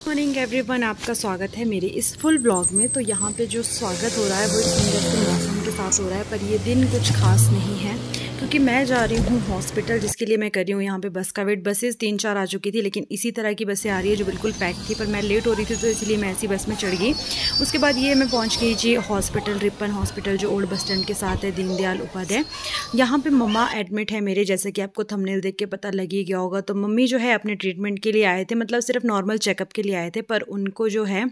Morning everyone, आपका स्वागत है मेरे इस फुल ब्लॉग में। तो यहाँ पे जो स्वागत हो रहा है वो इस सुंदर के मौसम के साथ हो रहा है, पर ये दिन कुछ खास नहीं है क्योंकि मैं जा रही हूँ हॉस्पिटल, जिसके लिए मैं कर रही हूँ यहाँ पे बस का वेट। बसेस 3-4 आ चुकी थी, लेकिन इसी तरह की बसें आ रही है जो बिल्कुल पैक थी, पर मैं लेट हो रही थी तो इसलिए मैं ऐसी बस में चढ़ गई। उसके बाद ये मैं पहुँच गई जी हॉस्पिटल, रिपन हॉस्पिटल जो ओल्ड बस स्टैंड के साथ है, दीनदयाल उपाध्याय। यहाँ पे मम्मा एडमिट है मेरे, जैसे कि आपको थंबनेल देख के पता लग ही गया होगा। तो मम्मी जो है अपने ट्रीटमेंट के लिए आए थे, मतलब सिर्फ नॉर्मल चेकअप के लिए आए थे, पर उनको जो है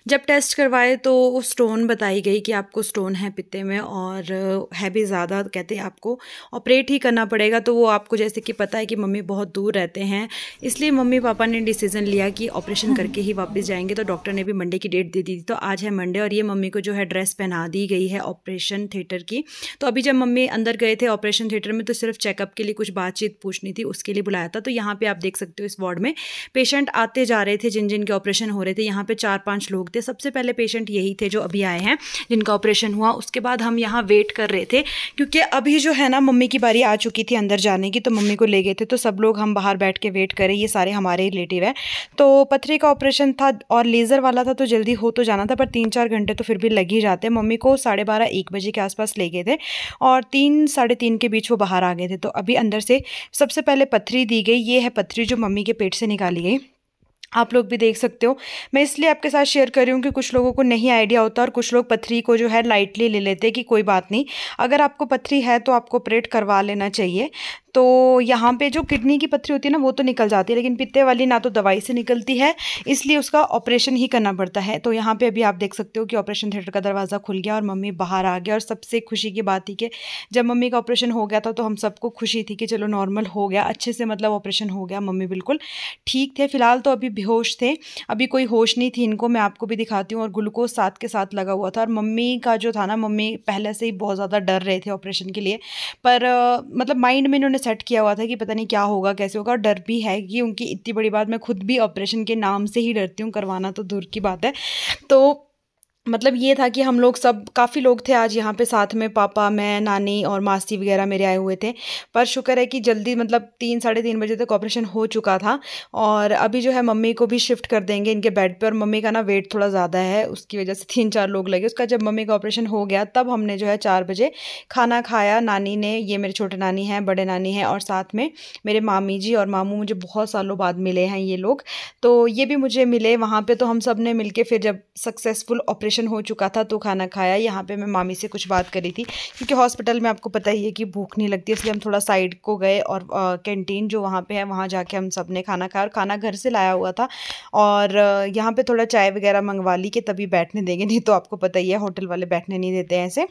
जब टेस्ट करवाए तो स्टोन बताई गई कि आपको स्टोन है पित्ते में, और है भी ज़्यादा, कहते हैं आपको ऑपरेट ही करना पड़ेगा। तो वो आपको जैसे कि पता है कि मम्मी बहुत दूर रहते हैं, इसलिए मम्मी पापा ने डिसीज़न लिया कि ऑपरेशन करके ही वापस जाएंगे। तो डॉक्टर ने भी मंडे की डेट दे दी थी, तो आज है मंडे, और ये मम्मी को जो है ड्रेस पहना दी गई है ऑपरेशन थिएटर की। तो अभी जब मम्मी अंदर गए थे ऑपरेशन थिएटर में तो सिर्फ चेकअप के लिए कुछ बातचीत पूछनी थी, उसके लिए बुलाया था। तो यहाँ पर आप देख सकते हो इस वार्ड में पेशेंट आते जा रहे थे, जिन जिन के ऑपरेशन हो रहे थे। यहाँ पर 4-5 लोग थे। सबसे पहले पेशेंट यही थे जो अभी आए हैं, जिनका ऑपरेशन हुआ। उसके बाद हम यहाँ वेट कर रहे थे क्योंकि अभी जो है ना मम्मी की बारी आ चुकी थी अंदर जाने की, तो मम्मी को ले गए थे। तो सब लोग हम बाहर बैठ के वेट करें, ये सारे हमारे रिलेटिव हैं। तो पथरी का ऑपरेशन था और लेज़र वाला था, तो जल्दी हो तो जाना था, पर 3-4 घंटे तो फिर भी लग ही जाते। मम्मी को 12:30-1 बजे के आसपास ले गए थे और 3-3:30 के बीच वो बाहर आ गए थे। तो अभी अंदर से सबसे पहले पथरी दी गई। ये है पथरी जो मम्मी के पेट से निकाली गई, आप लोग भी देख सकते हो। मैं इसलिए आपके साथ शेयर कर रही हूँ कि कुछ लोगों को नहीं आइडिया होता और कुछ लोग पथरी को जो है लाइटली ले लेते हैं कि कोई बात नहीं, अगर आपको पथरी है तो आपको ऑपरेट करवा लेना चाहिए। तो यहाँ पे जो किडनी की पथरी होती है ना वो तो निकल जाती है, लेकिन पित्ते वाली ना तो दवाई से निकलती है, इसलिए उसका ऑपरेशन ही करना पड़ता है। तो यहाँ पे अभी आप देख सकते हो कि ऑपरेशन थिएटर का दरवाज़ा खुल गया और मम्मी बाहर आ गया। और सबसे खुशी की बात थी कि जब मम्मी का ऑपरेशन हो गया था तो हम सबको खुशी थी कि चलो नॉर्मल हो गया, अच्छे से मतलब ऑपरेशन हो गया। मम्मी बिल्कुल ठीक थे, फिलहाल तो अभी बेहोश थे, अभी कोई होश नहीं थी इनको। मैं आपको भी दिखाती हूँ। और ग्लूकोज साथ के साथ लगा हुआ था। और मम्मी का जो था ना, मम्मी पहले से ही बहुत ज़्यादा डर रहे थे ऑपरेशन के लिए, पर मतलब माइंड में इन्होंने सेट किया हुआ था कि पता नहीं क्या होगा कैसे होगा। और डर भी है कि उनकी इतनी बड़ी बात, मैं खुद भी ऑपरेशन के नाम से ही डरती हूँ, करवाना तो दूर की बात है। तो मतलब ये था कि हम लोग सब काफ़ी लोग थे आज यहाँ पे साथ में, पापा, मैं, नानी और मासी वगैरह मेरे आए हुए थे। पर शुक्र है कि जल्दी मतलब 3-3:30 बजे तक ऑपरेशन हो चुका था। और अभी जो है मम्मी को भी शिफ्ट कर देंगे इनके बेड पे। और मम्मी का ना वेट थोड़ा ज़्यादा है, उसकी वजह से 3-4 लोग लगे। उसका जब मम्मी का ऑपरेशन हो गया तब हमने जो है 4 बजे खाना खाया। नानी ने, ये मेरे छोटे नानी हैं, बड़े नानी हैं, और साथ में मेरे मामी जी और मामू, मुझे बहुत सालों बाद मिले हैं ये लोग। तो ये भी मुझे मिले वहाँ पे। तो हम सब ने मिलके फिर जब सक्सेसफुल ऑपरेशन हो चुका था तो खाना खाया। यहाँ पे मैं मामी से कुछ बात करी थी क्योंकि हॉस्पिटल में आपको पता ही है कि भूख नहीं लगती, इसलिए हम थोड़ा साइड को गए और कैंटीन जो वहाँ पे है वहाँ जाके हम सब ने खाना खाया। और खाना घर से लाया हुआ था, और यहाँ पे थोड़ा चाय वगैरह मंगवा ली कि तभी बैठने देंगे, नहीं तो आपको पता ही है होटल वाले बैठने नहीं देते हैं ऐसे।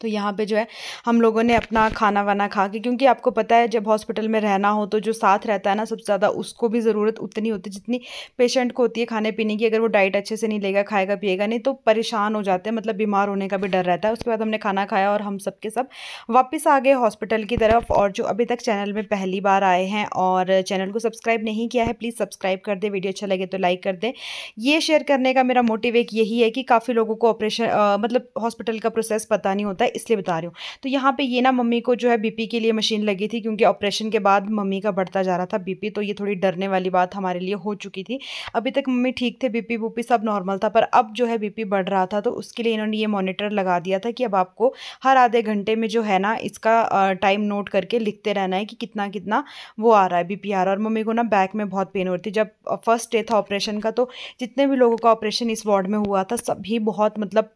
तो यहाँ पे जो है हम लोगों ने अपना खाना वाना खा के, क्योंकि आपको पता है जब हॉस्पिटल में रहना हो तो जो साथ रहता है ना, सबसे ज़्यादा उसको भी ज़रूरत उतनी होती है जितनी पेशेंट को होती है खाने पीने की। अगर वो डाइट अच्छे से नहीं लेगा, खाएगा पिएगा नहीं, तो परेशान हो जाते हैं, मतलब बीमार होने का भी डर रहता है। उसके बाद हमने खाना खाया और हम सब के सब वापस आ गए हॉस्पिटल की तरफ। और जो अभी तक चैनल में पहली बार आए हैं और चैनल को सब्सक्राइब नहीं किया है, प्लीज़ सब्सक्राइब कर दे। वीडियो अच्छा लगे तो लाइक कर दे। ये शेयर करने का मेरा मोटिव एक यही है कि काफ़ी लोगों को ऑपरेशन मतलब हॉस्पिटल का प्रोसेस पता नहीं होता है, इसलिए बता रही हूँ। तो यहाँ पे ये ना मम्मी को जो है बीपी के लिए मशीन लगी थी, क्योंकि ऑपरेशन के बाद मम्मी का बढ़ता जा रहा था बीपी। तो ये थोड़ी डरने वाली बात हमारे लिए हो चुकी थी। अभी तक मम्मी ठीक थे, बीपी वूपी सब नॉर्मल था, पर अब जो है बीपी बढ़ रहा था। तो उसके लिए इन्होंने ये मॉनिटर लगा दिया था कि अब आपको हर आधे घंटे में जो है ना इसका टाइम नोट करके लिखते रहना है कि कितना कितना वो आ रहा है, बीपी आ रहा है। और मम्मी को ना बैक में बहुत पेन हो रही थी। जब फर्स्ट डे था ऑपरेशन का, तो जितने भी लोगों का ऑपरेशन इस वार्ड में हुआ था सभी बहुत मतलब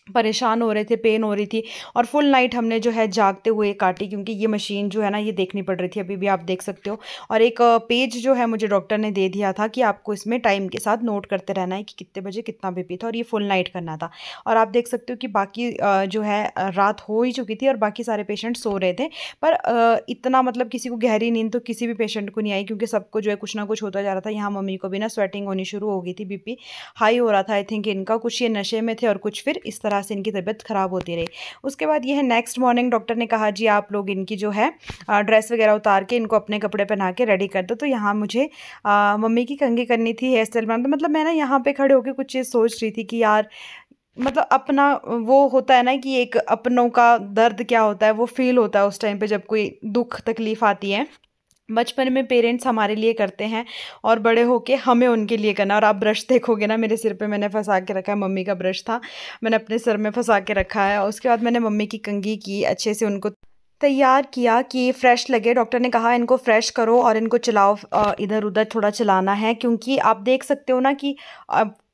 परेशान हो रहे थे, पेन हो रही थी। और फुल नाइट हमने जो है जागते हुए काटी, क्योंकि ये मशीन जो है ना ये देखनी पड़ रही थी, अभी भी आप देख सकते हो। और एक पेज जो है मुझे डॉक्टर ने दे दिया था कि आपको इसमें टाइम के साथ नोट करते रहना है कि कितने बजे कितना बीपी था, और ये फुल नाइट करना था। और आप देख सकते हो कि बाकी जो है रात हो ही चुकी थी और बाकी सारे पेशेंट सो रहे थे, पर इतना मतलब किसी को गहरी नींद तो किसी भी पेशेंट को नहीं आई, क्योंकि सबको जो है कुछ ना कुछ होता जा रहा था। यहाँ मम्मी को भी ना स्वेटिंग होनी शुरू हो गई थी, बीपी हाई हो रहा था। आई थिंक इनका कुछ ये नशे में थे और कुछ फिर इस तरह से इनकी तबीयत ख़राब होती रही। उसके बाद ये है नेक्स्ट मॉर्निंग, डॉक्टर ने कहा जी आप लोग इनकी जो है ड्रेस वगैरह उतार के इनको अपने कपड़े पहना के रेडी कर दो। तो यहाँ मुझे मम्मी की कंघी करनी थी, हेयर स्टाइल बनाना। तो मतलब मैं ना यहाँ पे खड़े होकर कुछ चीज़ सोच रही थी कि यार मतलब अपना वो होता है ना कि एक अपनों का दर्द क्या होता है वो फील होता है उस टाइम पे जब कोई दुख तकलीफ़ आती है। बचपन में पेरेंट्स हमारे लिए करते हैं और बड़े होके हमें उनके लिए करना। और आप ब्रश देखोगे ना, मेरे सिर पे मैंने फंसा के रखा है, मम्मी का ब्रश था, मैंने अपने सिर में फंसा के रखा है। उसके बाद मैंने मम्मी की कंघी की, अच्छे से उनको तैयार किया कि फ़्रेश लगे। डॉक्टर ने कहा इनको फ़्रेश करो और इनको चलाओ, इधर उधर थोड़ा चलाना है, क्योंकि आप देख सकते हो ना कि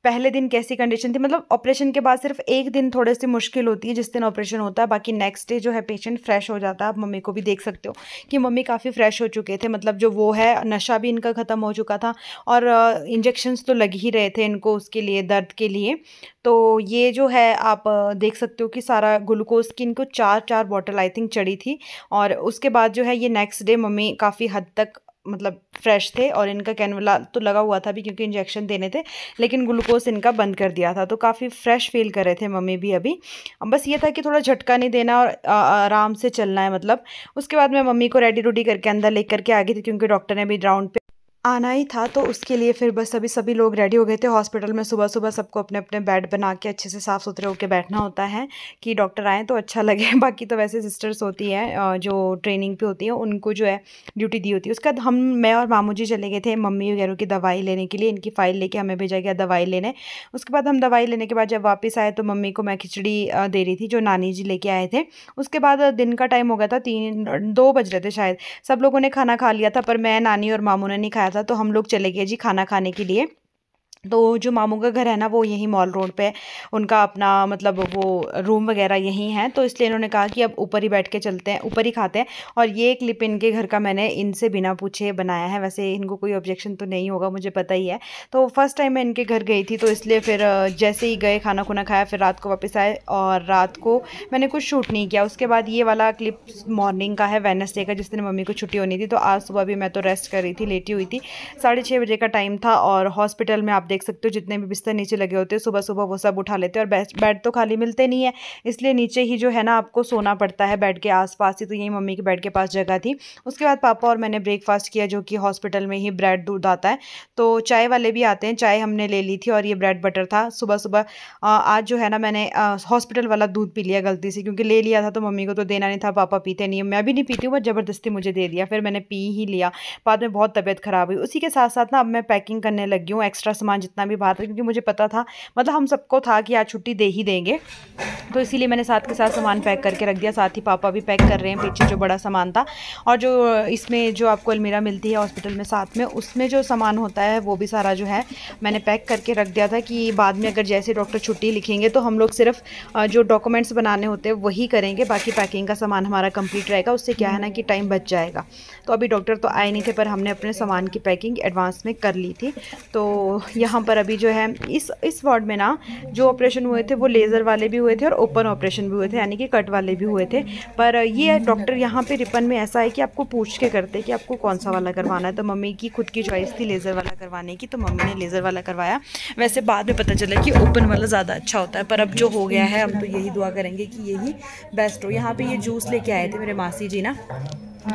पहले दिन कैसी कंडीशन थी। मतलब ऑपरेशन के बाद सिर्फ एक दिन थोड़ी सी मुश्किल होती है जिस दिन ऑपरेशन होता है, बाकी नेक्स्ट डे जो है पेशेंट फ्रेश हो जाता है। आप मम्मी को भी देख सकते हो कि मम्मी काफ़ी फ्रेश हो चुके थे, मतलब जो वो है नशा भी इनका ख़त्म हो चुका था और इंजेक्शन्स तो लग ही रहे थे इनको उसके लिए, दर्द के लिए। तो ये जो है आप देख सकते हो कि सारा ग्लूकोज की इनको 4 बॉटल आई थिंक चढ़ी थी। और उसके बाद जो है ये नेक्स्ट डे मम्मी काफ़ी हद तक मतलब फ्रेश थे और इनका कैनुला तो लगा हुआ था भी क्योंकि इंजेक्शन देने थे, लेकिन ग्लूकोज इनका बंद कर दिया था, तो काफ़ी फ्रेश फील कर रहे थे मम्मी भी अभी। बस ये था कि थोड़ा झटका नहीं देना और आराम से चलना है मतलब। उसके बाद मैं मम्मी को रेडी रूडी करके अंदर लेकर के आ गई थी क्योंकि डॉक्टर ने भी राउंड पे आना ही था, तो उसके लिए फिर बस अभी सभी लोग रेडी हो गए थे। हॉस्पिटल में सुबह सुबह सबको अपने अपने बेड बना के अच्छे से साफ़ सुथरे होकर बैठना होता है कि डॉक्टर आएँ तो अच्छा लगे। बाकी तो वैसे सिस्टर्स होती हैं जो ट्रेनिंग पे होती हैं, उनको जो है ड्यूटी दी होती है। उसके बाद मैं और मामू जी चले गए थे मम्मी वगैरह की दवाई लेने के लिए। इनकी फ़ाइल लेके हमें भेजा गया दवाई लेने। उसके बाद हम दवाई लेने के बाद जब वापस आए तो मम्मी को मैं खिचड़ी दे रही थी जो नानी जी लेके आए थे। उसके बाद दिन का टाइम हो गया था, 2 बज रहे थे शायद। सब लोगों ने खाना खा लिया था पर मैं, नानी और मामू ने नहीं खाया था, तो हम लोग चले गए जी खाना खाने के लिए। तो जो मामू का घर है ना वो यहीं मॉल रोड पे, उनका अपना मतलब वो रूम वगैरह यहीं है, तो इसलिए इन्होंने कहा कि अब ऊपर ही बैठ के चलते हैं, ऊपर ही खाते हैं। और ये क्लिप इनके घर का मैंने इनसे बिना पूछे बनाया है, वैसे इनको कोई ऑब्जेक्शन तो नहीं होगा, मुझे पता ही है। तो फर्स्ट टाइम मैं इनके घर गई थी तो इसलिए फिर जैसे ही गए खाना खुना खाया, फिर रात को वापस आए और रात को मैंने कुछ शूट नहीं किया। उसके बाद ये वाला क्लिप मॉर्निंग का है, वेडनेसडे का, जिस दिन मम्मी को छुट्टी होनी थी। तो आज सुबह भी मैं तो रेस्ट कर रही थी, लेटी हुई थी, 6:30 बजे का टाइम था। और हॉस्पिटल में आप देख सकते हो जितने भी बिस्तर नीचे लगे होते हैं सुबह सुबह वो सब उठा लेते हैं। और बेड तो खाली मिलते नहीं है, इसलिए नीचे ही जो है ना आपको सोना पड़ता है बेड के आसपास ही। तो यही मम्मी के बेड के पास जगह थी। उसके बाद पापा और मैंने ब्रेकफास्ट किया, जो कि हॉस्पिटल में ही ब्रेड दूध आता है, तो चाय वाले भी आते हैं, चाय हमने ले ली थी और ये ब्रेड बटर था सुबह सुबह। आज जो है ना मैंने हॉस्पिटल वाला दूध पी लिया गलती से, क्योंकि ले लिया था तो मम्मी को तो देना नहीं था, पापा पीते नहीं है, मैं भी नहीं पीती हूँ, बस ज़बरदस्ती मुझे दे दिया, फिर मैंने पी ही लिया। बाद में बहुत तबीयत ख़राब हुई। उसी के साथ साथ ना अब मैं पैकिंग करने लगी हूँ, एक्स्ट्रा सामान जितना भी बाहर था, क्योंकि मुझे पता था, मतलब हम सबको था कि आज छुट्टी दे ही देंगे, तो इसीलिए मैंने साथ के साथ सामान पैक करके रख दिया। साथ ही पापा भी पैक कर रहे हैं पीछे जो बड़ा सामान था। और जो इसमें जो आपको अलमीरा मिलती है हॉस्पिटल में साथ में, उसमें जो सामान होता है वो भी सारा जो है मैंने पैक करके रख दिया था कि बाद में अगर जैसे डॉक्टर छुट्टी लिखेंगे तो हम लोग सिर्फ जो डॉक्यूमेंट्स बनाने होते हैं वही करेंगे, बाकी पैकिंग का सामान हमारा कंप्लीट रहेगा। उससे क्या है ना कि टाइम बच जाएगा। तो अभी डॉक्टर तो आए नहीं थे पर हमने अपने सामान की पैकिंग एडवांस में कर ली थी। तो यहाँ पर अभी जो है इस वार्ड में ना जो ऑपरेशन हुए थे वो लेज़र वाले भी हुए थे और ओपन ऑपरेशन भी हुए थे, यानी कि कट वाले भी हुए थे। पर ये डॉक्टर यहाँ पे रिपन में ऐसा है कि आपको पूछ के करते कि आपको कौन सा वाला करवाना है। तो मम्मी की खुद की चॉइस थी लेज़र वाला करवाने की, तो मम्मी ने लेज़र वाला करवाया। वैसे बाद में पता चला कि ओपन वाला ज़्यादा अच्छा होता है, पर अब जो हो गया है हम तो यही दुआ करेंगे कि यही बेस्ट हो। यहाँ पे ये जूस लेके आए थे मेरे मासी जी ना,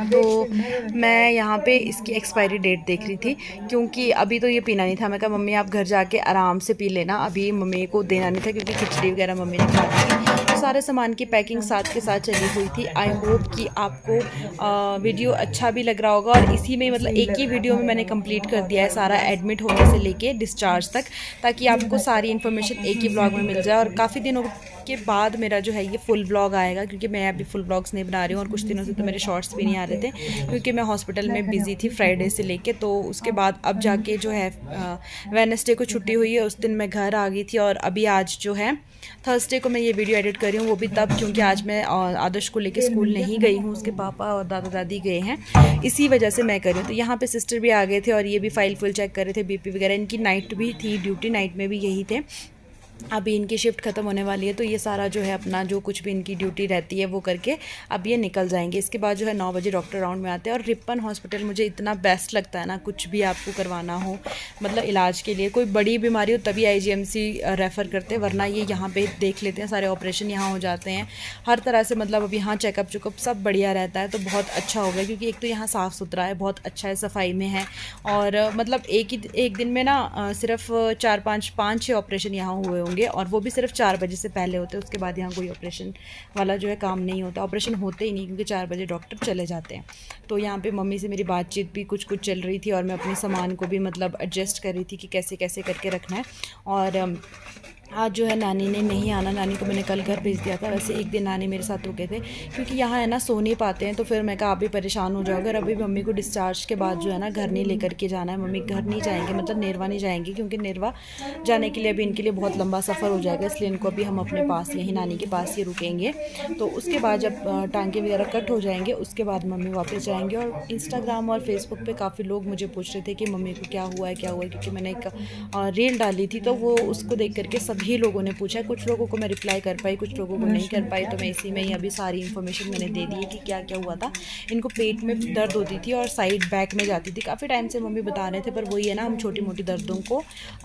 तो मैं यहाँ पे इसकी एक्सपायरी डेट देख रही थी, क्योंकि अभी तो ये पीना नहीं था। मैं कहा मम्मी आप घर जाके आराम से पी लेना, अभी मम्मी को देना नहीं था क्योंकि खिचड़ी वगैरह मम्मी ने खा दी थी। तो सारे सामान की पैकिंग साथ के साथ चली हुई थी। आई होप कि आपको वीडियो अच्छा भी लग रहा होगा। और इसी में मतलब एक ही वीडियो में मैंने कंप्लीट कर दिया है सारा, एडमिट होने से लेके डिस्चार्ज तक, ताकि आपको सारी इन्फॉर्मेशन एक ही ब्लॉग में मिल जाए। और काफ़ी दिनों के बाद मेरा जो है ये फुल ब्लॉग आएगा, क्योंकि मैं अभी फुल ब्लॉग्स नहीं बना रही हूँ और कुछ दिनों से तो मेरे शॉर्ट्स भी नहीं आ रहे थे क्योंकि मैं हॉस्पिटल में बिज़ी थी फ्राइडे से लेके। तो उसके बाद अब जाके जो है वेडनेसडे को छुट्टी हुई है, उस दिन मैं घर आ गई थी। और अभी आज जो है थर्सडे को मैं ये वीडियो एडिट कर रही हूँ, वो भी तब क्योंकि आज मैं आदर्श को लेके स्कूल नहीं गई हूँ, उसके पापा और दादा दादी गए हैं, इसी वजह से मैं कर रही हूँ। तो यहाँ पे सिस्टर भी आ गए थे और ये भी फाइल फुल चेक कर रहे थे, बीपी वगैरह। इनकी नाइट भी थी ड्यूटी, नाइट में भी यही थे। अभी इनकी शिफ्ट ख़त्म होने वाली है, तो ये सारा जो है अपना जो कुछ भी इनकी ड्यूटी रहती है वो करके अब ये निकल जाएंगे। इसके बाद जो है 9 बजे डॉक्टर राउंड में आते हैं। और रिपन हॉस्पिटल मुझे इतना बेस्ट लगता है ना, कुछ भी आपको करवाना हो मतलब इलाज के लिए, कोई बड़ी बीमारी हो तभी IGMC रेफ़र करते हैं, वरना ये यहाँ पे देख लेते हैं, सारे ऑपरेशन यहाँ हो जाते हैं हर तरह से। मतलब अब यहाँ चेकअप सब बढ़िया रहता है, तो बहुत अच्छा हो गया। क्योंकि एक तो यहाँ साफ़ सुथरा है, बहुत अच्छा है, सफाई में है। और मतलब एक दिन में ना सिर्फ 4-5-6 ऑपरेशन यहाँ हुए होंगे, और वो भी सिर्फ 4 बजे से पहले होते हैं। उसके बाद यहाँ कोई ऑपरेशन वाला जो है काम नहीं होता, ऑपरेशन होते ही नहीं, क्योंकि 4 बजे डॉक्टर चले जाते हैं। तो यहाँ पे मम्मी से मेरी बातचीत भी कुछ चल रही थी, और मैं अपने सामान को भी मतलब एडजस्ट कर रही थी कि कैसे कैसे करके रखना है। और आज जो है नानी ने नहीं आना, नानी को मैंने कल घर भेज दिया था। वैसे एक दिन नानी मेरे साथ रुके थे, क्योंकि यहाँ है ना सो नहीं पाते हैं, तो फिर मैं कहा आप भी परेशान हो जाओगे। अभी मम्मी को डिस्चार्ज के बाद जो है ना घर नहीं लेकर के जाना है, मम्मी घर नहीं जाएंगे, मतलब नेरवा नहीं जाएंगे, क्योंकि नेरवा जाने के लिए अभी इनके लिए बहुत लंबा सफ़र हो जाएगा, इसलिए इनको अभी हम अपने पास यहीं नानी के पास ही रुकेंगे। तो उसके बाद जब टांगे वगैरह कट हो जाएंगे उसके बाद मम्मी वापस जाएंगे। और इंस्टाग्राम और फेसबुक पर काफ़ी लोग मुझे पूछ रहे थे कि मम्मी को क्या हुआ है, क्योंकि मैंने एक रील डाली थी, तो वो उसको देख करके सभी लोगों ने पूछा। कुछ लोगों को मैं रिप्लाई कर पाई, कुछ लोगों को नहीं कर पाई, तो मैं इसी में ही अभी सारी इन्फॉर्मेशन मैंने दे दी है कि क्या क्या हुआ था। इनको पेट में दर्द होती थी और साइड बैक में जाती थी, काफ़ी टाइम से मम्मी बता रहे थे, पर वही है ना, हम छोटी मोटी दर्दों को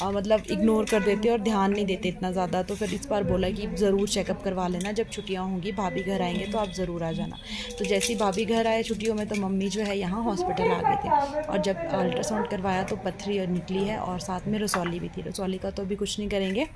मतलब इग्नोर कर देते और ध्यान नहीं देते इतना ज़्यादा। तो फिर इस बार बोला कि ज़रूर चेकअप करवा लेना, जब छुट्टियाँ होंगी भाभी घर आएंगे तो आप ज़रूर आ जाना। तो जैसे ही भाभी घर आए छुट्टियों में, तो मम्मी जो है यहाँ हॉस्पिटल आ गए थे, और जब अल्ट्रासाउंड करवाया तो पथरी निकली है, और साथ में रसौली भी थी। रसौली का तो अभी कुछ नहीं करेंगे,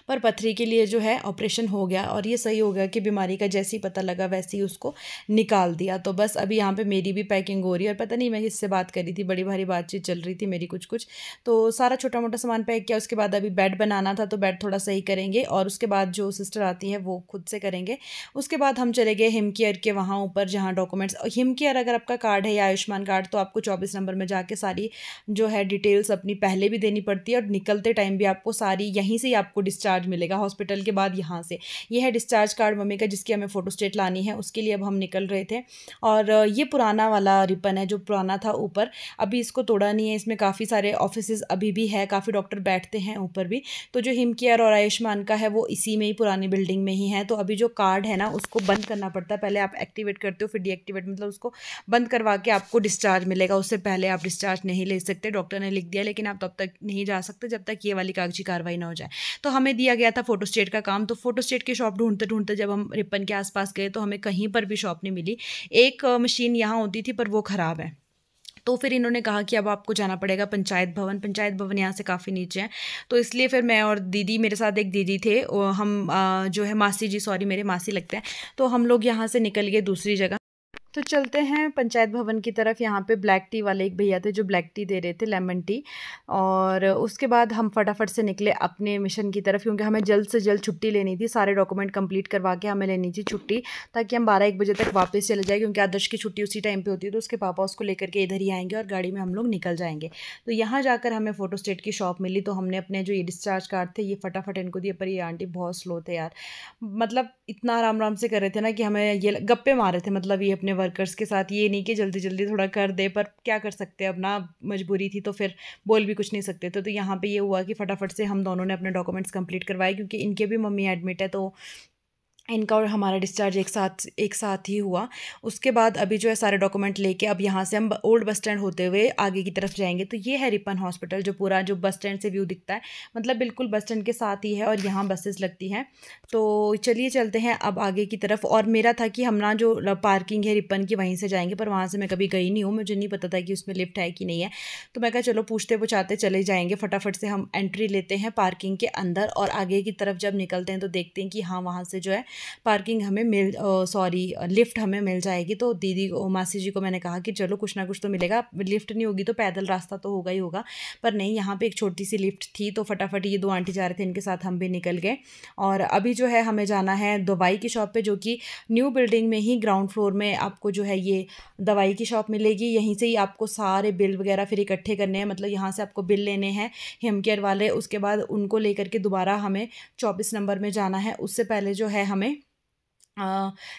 पर पथरी के लिए जो है ऑपरेशन हो गया, और ये सही हो गया कि बीमारी का जैसे ही पता लगा वैसे ही उसको निकाल दिया। तो बस अभी यहाँ पे मेरी भी पैकिंग हो रही है, और पता नहीं मैं किससे बात कर रही थी, बड़ी भारी बातचीत चल रही थी मेरी कुछ, तो सारा छोटा मोटा सामान पैक किया। उसके बाद अभी बेड बनाना था, तो बेड थोड़ा सही करेंगे, और उसके बाद जो सिस्टर आती है वो खुद से करेंगे। उसके बाद हम चले गए हिम केयर के वहाँ ऊपर, जहाँ डॉक्यूमेंट्स, हिम केयर अगर आपका कार्ड है या आयुष्मान कार्ड, तो आपको 24 नंबर में जाके सारी जो है डिटेल्स अपनी पहले भी देनी पड़ती है, और निकलते टाइम भी आपको सारी यहीं से ही आपको डिस्चार्ज मिलेगा हॉस्पिटल के बाद। यहाँ से ये है डिस्चार्ज कार्ड मम्मी का, जिसकी हमें फोटोस्टेट लानी है, उसके लिए अब हम निकल रहे थे। और ये पुराना वाला रिपन है जो पुराना था ऊपर, अभी इसको तोड़ा नहीं है। इसमें काफ़ी सारे ऑफिसेज अभी भी है, काफ़ी डॉक्टर बैठते हैं ऊपर भी। तो जो हिम केयर और आयुष्मान का है वो इसी में ही, पुरानी बिल्डिंग में ही है। तो अभी जो कार्ड है ना उसको बंद करना पड़ता है, पहले आप एक्टिवेट करते हो फिर डीएक्टिवेट, मतलब उसको बंद करवा के आपको डिस्चार्ज मिलेगा, उससे पहले आप डिस्चार्ज नहीं ले सकते। डॉक्टर ने लिख दिया, लेकिन आप तब तक नहीं जा सकते जब तक ये वाली कागजी कार्रवाई ना हो जाए। तो हमें दिया गया था फोटोस्टेट का काम, तो फोटोस्टेट की शॉप ढूंढते ढूंढते जब हम रिपन के आसपास गए तो हमें कहीं पर भी शॉप नहीं मिली। एक मशीन यहाँ होती थी पर वो ख़राब है, तो फिर इन्होंने कहा कि अब आपको जाना पड़ेगा पंचायत भवन यहाँ से काफ़ी नीचे है। तो इसलिए फिर मैं और दीदी, मेरे साथ एक दीदी थे, हम जो है मासी जी, सॉरी मेरे मासी लगते हैं, तो हम लोग यहाँ से निकल गए दूसरी जगह। तो चलते हैं पंचायत भवन की तरफ। यहाँ पे ब्लैक टी वाले एक भैया थे जो ब्लैक टी दे रहे थे, लेमन टी। और उसके बाद हम फटाफट से निकले अपने मिशन की तरफ, क्योंकि हमें जल्द से जल्द छुट्टी लेनी थी, सारे डॉक्यूमेंट कंप्लीट करवा के हमें लेनी थी छुट्टी, ताकि हम 12-1 बजे तक वापस चले जाए, क्योंकि आदर्श की छुट्टी उसी टाइम पर होती है। तो उसके पापा उसको लेकर के इधर ही आएंगे और गाड़ी में हम लोग निकल जाएंगे। तो यहाँ जाकर हमें फोटोस्टेट की शॉप मिली, तो हमने अपने जो ये डिस्चार्ज कार्ड थे ये फटाफट इनको दिए। पर ये आंटी बहुत स्लो थे यार, मतलब इतना आराम से कर रहे थे ना कि हमें ये गप्पे मार रहे थे, मतलब ये अपने वर्कर्स के साथ, ये नहीं कि जल्दी जल्दी थोड़ा कर दे, पर क्या कर सकते हैं, अपना मजबूरी थी तो फिर बोल भी कुछ नहीं सकते थे। तो यहाँ पे ये हुआ कि फटाफट से हम दोनों ने अपने डॉक्यूमेंट्स कंप्लीट करवाए, क्योंकि इनके भी मम्मी एडमिट है, तो इनका और हमारा डिस्चार्ज एक साथ ही हुआ। उसके बाद अभी जो है सारे डॉक्यूमेंट लेके अब यहाँ से हम ओल्ड बस स्टैंड होते हुए आगे की तरफ जाएंगे। तो ये है रिपन हॉस्पिटल, जो पूरा जो बस स्टैंड से व्यू दिखता है, मतलब बिल्कुल बस स्टैंड के साथ ही है, और यहाँ बसेस लगती हैं। तो चलिए चलते हैं अब आगे की तरफ। और मेरा था कि हम ना जो पार्किंग है रिपन की वहीं से जाएंगे, पर वहाँ से मैं कभी गई नहीं हूँ, मुझे नहीं पता था कि उसमें लिफ्ट है कि नहीं है। तो मैं कहा चलो पूछते पुछाते चले जाएंगे। फटाफट से हम एंट्री लेते हैं पार्किंग के अंदर, और आगे की तरफ जब निकलते हैं तो देखते हैं कि हाँ वहाँ से जो है पार्किंग हमें लिफ्ट हमें मिल जाएगी। तो दीदी को, मासी जी को मैंने कहा कि चलो कुछ ना कुछ तो मिलेगा, लिफ्ट नहीं होगी तो पैदल रास्ता तो होगा ही होगा। पर नहीं, यहाँ पे एक छोटी सी लिफ्ट थी, तो फटाफट ये 2 आंटी जा रहे थे, इनके साथ हम भी निकल गए। और अभी जो है हमें जाना है दवाई की शॉप पे, जो कि न्यू बिल्डिंग में ही ग्राउंड फ्लोर में आपको जो है ये दवाई की शॉप मिलेगी। यहीं से ही आपको सारे बिल वगैरह फिर इकट्ठे करने हैं, मतलब यहाँ से आपको बिल लेने हैं हिम केयर वाले, उसके बाद उनको लेकर के दोबारा हमें 24 नंबर में जाना है। उससे पहले जो है हमें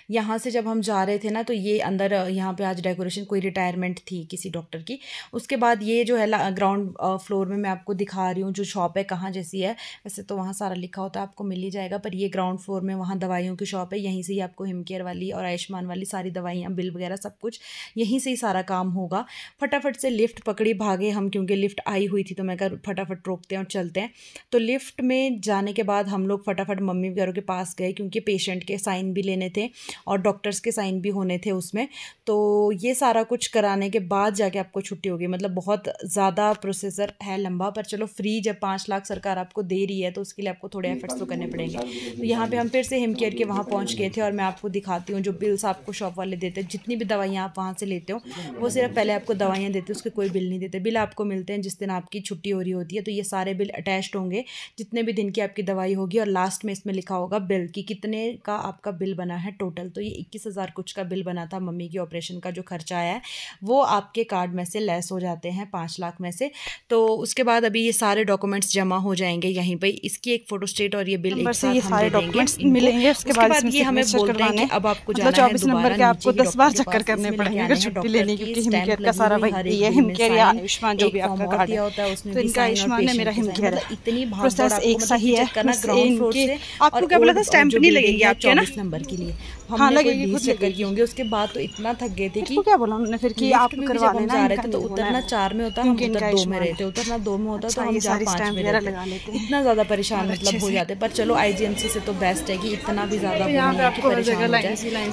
यहाँ से जब हम जा रहे थे ना, तो ये अंदर यहाँ पे आज डेकोरेशन, कोई रिटायरमेंट थी किसी डॉक्टर की। उसके बाद ये जो है ग्राउंड फ्लोर में मैं आपको दिखा रही हूँ जो शॉप है कहाँ जैसी है। वैसे तो वहाँ सारा लिखा होता है, आपको मिल ही जाएगा, पर ये ग्राउंड फ्लोर में वहाँ दवाइयों की शॉप है। यहीं से ही आपको हिम केयर वाली और आयुष्मान वाली सारी दवाइयाँ, बिल वगैरह सब कुछ यहीं से ही सारा काम होगा। फटाफट से लिफ्ट पकड़ी, भागे हम, क्योंकि लिफ्ट आई हुई थी। तो मैं कहा फटाफट रोकते हैं और चलते हैं। तो लिफ्ट में जाने के बाद हम लोग फटाफट मम्मी वगैरह के पास गए, क्योंकि पेशेंट के साइन भी लेने थे और डॉक्टर्स के साइन भी होने थे उसमें। तो ये सारा कुछ कराने के बाद जाके आपको छुट्टी होगी। मतलब बहुत ज़्यादा प्रोसेसर है लंबा, पर चलो फ्री जब 5 लाख सरकार आपको दे रही है तो उसके लिए आपको थोड़े एफर्ट्स तो करने पड़ेंगे। तो यहाँ पे हम फिर से हिमकेयर के वहाँ पहुँच गए थे और मैं आपको दिखाती हूँ जो बिल्स आपको शॉप वाले देते हैं, जितनी भी दवाइयाँ आप वहाँ से लेते हो वो सिर्फ पहले आपको दवाइयाँ देते हैं, उसके कोई बिल नहीं देते। बिल आपको मिलते हैं जिस दिन आपकी छुट्टी हो रही होती है। तो ये सारे बिल अटैच्ड होंगे जितने भी दिन की आपकी दवाई होगी, और लास्ट में इसमें लिखा होगा बिल कि कितने का आपका बिल बना है टोटल। तो ये 21,000 कुछ का बिल बना था। मम्मी की ऑपरेशन का जो खर्चा आया है वो आपके कार्ड में से लेस हो जाते हैं 5 लाख में से। तो उसके बाद अभी ये सारे डॉक्यूमेंट्स जमा हो जाएंगे यहीं पे, इसकी एक फोटो स्टेट और ये बिल एक साथ हम दे देंगे मिलेंगे। उसके बाद ये हमें बोलते हैं कि अब आपको जाना है 24 नंबर के आपको 10 बार चक्कर करने पड़ेंगे छुट्टी लेने की, क्योंकि हिमकेयर का सारा वही है, हिमकेयर या आयुष्मान जो भी आपका कार्ड है, तो इनका आयुष्मान है, मेरा हिमकेयर है। इतनी प्रोसेस एक सही है। ग्राउंड फ्लोर से आपको क्या बोला था, स्टैंप नहीं लगेगी आपके ना 24 नंबर के लिए। हाँ लगेगी, कुछ चक्कर की होंगे। उसके बाद तो इतना थक गए थे कि क्या बोला उन्होंने फिर कि आप करवा लेना। जा रहे थे तो उतरना 4 में होता, हम उतर 2 में रहते, उतरना 2 में होता तो हम जा 5 में रहते। इतना ज़्यादा परेशान मतलब हो जाते। पर चलो IGMC से तो बेस्ट है कि इतना भी ज़्यादा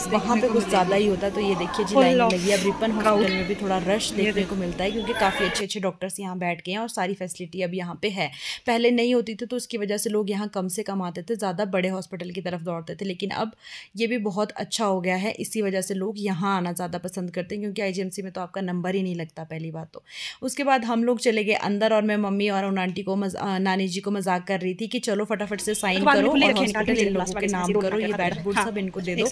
वहाँ पे कुछ ज़्यादा ही होता है। तो ये देखिए जी लाइन लगी। अब रिपन हॉस्पिटल में भी थोड़ा रश देखने को मिलता है क्योंकि काफ़ी अच्छे अच्छे डॉक्टर्स यहाँ बैठ गए हैं और सारी फैसिलिटी अब यहाँ पे है। पहले नहीं होती थी तो उसकी वजह से लोग यहाँ कम से कम आते थे, ज़्यादा बड़े हॉस्पिटल की तरफ दौड़ते थे। लेकिन अब ये भी बहुत अच्छा हो गया है, इसी वजह से लोग यहाँ आना ज़्यादा पसंद करते हैं क्योंकि IGMC में तो आपका नंबर ही नहीं लगता पहली बात तो। उसके बाद हम लोग चले गए अंदर और मैं मम्मी और उन आंटी को नानी जी को मजाक कर रही थी कि चलो फटाफट से साइन करो और हॉस्पिटल इन लोगों के नाम करो, ये बैट बूट सब इनको दे दो,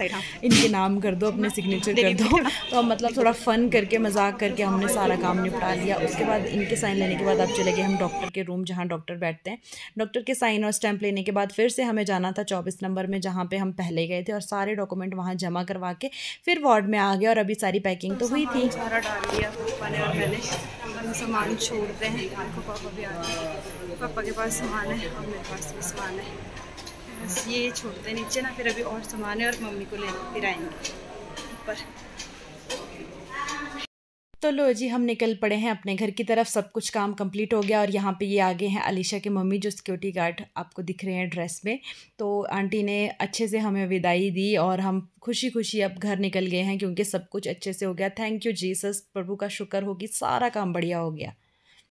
इनके नाम कर दो, अपने सिग्नेचर कर दो। तो हम मतलब थोड़ा फन करके मजाक करके हमने सारा काम निपटा लिया। उसके बाद इनके साइन लेने के बाद अब चले गए हम डॉक्टर के रूम जहाँ डॉक्टर बैठते हैं। डॉक्टर के साइन और स्टैंप लेने के बाद फिर से हमें जाना था 24 नंबर में जहाँ पे हम पहले गए थे और सारे डॉक्यूमेंट वहाँ जमा करवा के फिर वार्ड में आ गए। और अभी सारी पैकिंग तो हुई थी, सारा डाल दिया पापा ने और मैंने। हम सामान छोड़ते हैं, आपको पापा भी आ गए, पापा के पास सामान है और मेरे पास भी सामान है, बस ये छोड़ते हैं नीचे ना, फिर अभी और सामान है और मम्मी को ले फिर आएंगे ऊपर। तो लो जी हम निकल पड़े हैं अपने घर की तरफ। सब कुछ काम कंप्लीट हो गया और यहाँ पे ये आगे हैं अलीशा के मम्मी जो सिक्योरिटी गार्ड आपको दिख रहे हैं ड्रेस में। तो आंटी ने अच्छे से हमें विदाई दी और हम खुशी खुशी अब घर निकल गए हैं क्योंकि सब कुछ अच्छे से हो गया। थैंक यू जीसस, प्रभु का शुक्र हो कि सारा काम बढ़िया हो गया।